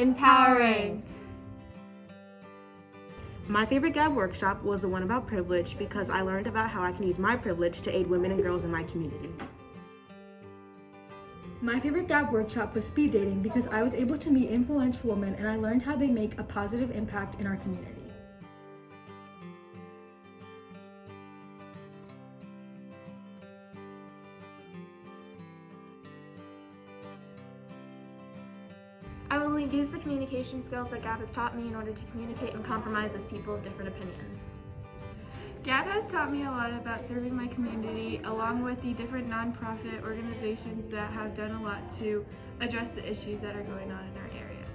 empowering. My favorite GAB workshop was the one about privilege because I learned about how I can use my privilege to aid women and girls in my community. My favorite GAB workshop was speed dating because I was able to meet influential women and I learned how they make a positive impact in our community. I will use the communication skills that GAB has taught me in order to communicate and compromise with people of different opinions. GAB has taught me a lot about serving my community, along with the different nonprofit organizations that have done a lot to address the issues that are going on in our area.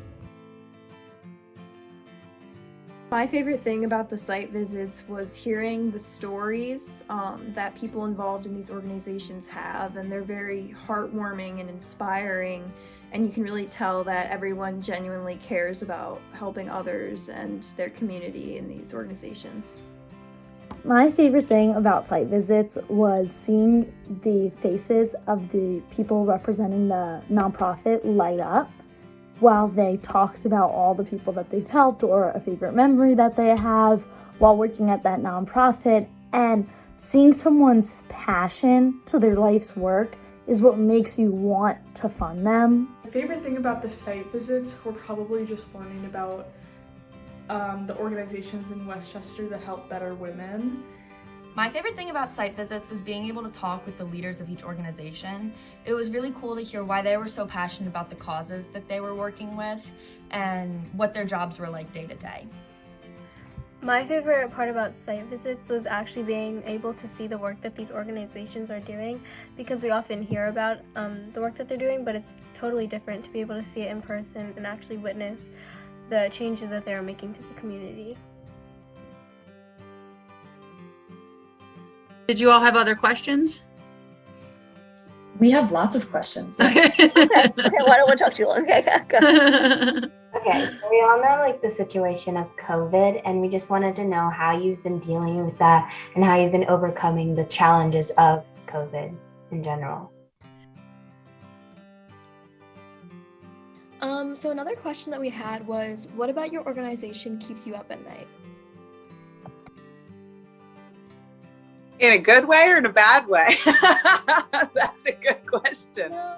My favorite thing about the site visits was hearing the stories that people involved in these organizations have, and they're very heartwarming and inspiring, and you can really tell that everyone genuinely cares about helping others and their community in these organizations. My favorite thing about site visits was seeing the faces of the people representing the nonprofit light up while they talked about all the people that they've helped or a favorite memory that they have while working at that nonprofit. And seeing someone's passion to their life's work is what makes you want to fund them. My favorite thing about the site visits were probably just learning about the organizations in Westchester that help better women. My favorite thing about site visits was being able to talk with the leaders of each organization. It was really cool to hear why they were so passionate about the causes that they were working with and what their jobs were like day to day. My favorite part about site visits was actually being able to see the work that these organizations are doing, because we often hear about the work that they're doing, but it's totally different to be able to see it in person and actually witness the changes that they're making to the community. Did you all have other questions? We have lots of questions. Okay, why don't we talk to you? Okay, go. Okay, so we all know the situation of COVID, and we just wanted to know how you've been dealing with that and how you've been overcoming the challenges of COVID in general. So another question that we had was, what about your organization keeps you up at night? In a good way or in a bad way? That's a good question. No.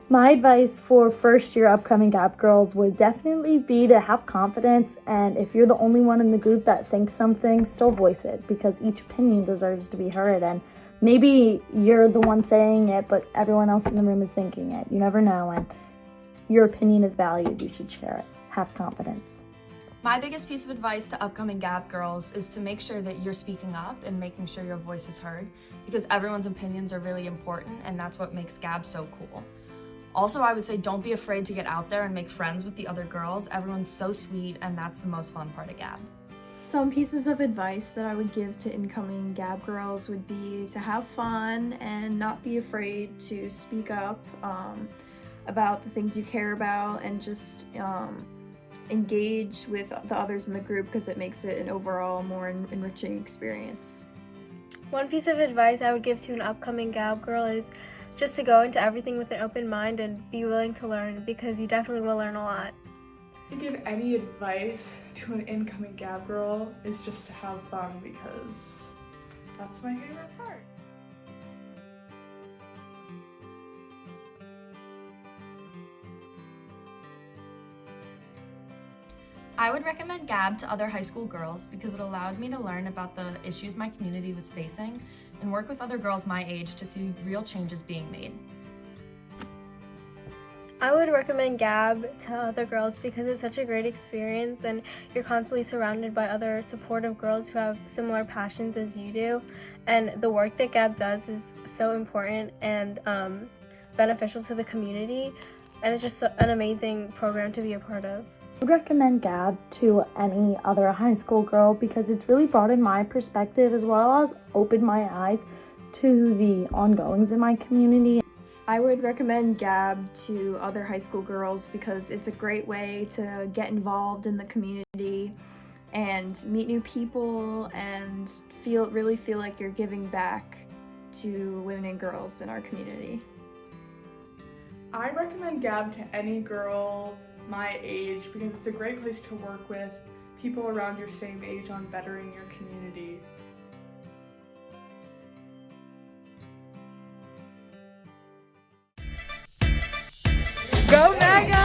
My advice for first-year upcoming GAB girls would definitely be to have confidence, and if you're the only one in the group that thinks something, still voice it, because each opinion deserves to be heard, and maybe you're the one saying it, but everyone else in the room is thinking it. You never know, and your opinion is valued. You should share it. Have confidence. My biggest piece of advice to upcoming GAB girls is to make sure that you're speaking up and making sure your voice is heard, because everyone's opinions are really important, and that's what makes GAB so cool. Also, I would say don't be afraid to get out there and make friends with the other girls. Everyone's so sweet, and that's the most fun part of GAB. Some pieces of advice that I would give to incoming GAB girls would be to have fun and not be afraid to speak up about the things you care about, and just engage with the others in the group, because it makes it an overall more enriching experience. One piece of advice I would give to an upcoming GAB girl is just to go into everything with an open mind and be willing to learn, because you definitely will learn a lot. To give any advice to an incoming GAB girl is just to have fun, because that's my favorite part. I would recommend GAB to other high school girls because it allowed me to learn about the issues my community was facing and work with other girls my age to see real changes being made. I would recommend GAB to other girls because it's such a great experience, and you're constantly surrounded by other supportive girls who have similar passions as you do, and the work that GAB does is so important and beneficial to the community, and it's just an amazing program to be a part of. I would recommend GAB to any other high school girl because it's really broadened my perspective as well as opened my eyes to the ongoings in my community. I would recommend GAB to other high school girls because it's a great way to get involved in the community and meet new people and really feel like you're giving back to women and girls in our community. I recommend GAB to any girl my age because it's a great place to work with people around your same age on bettering your community. Go Maggie!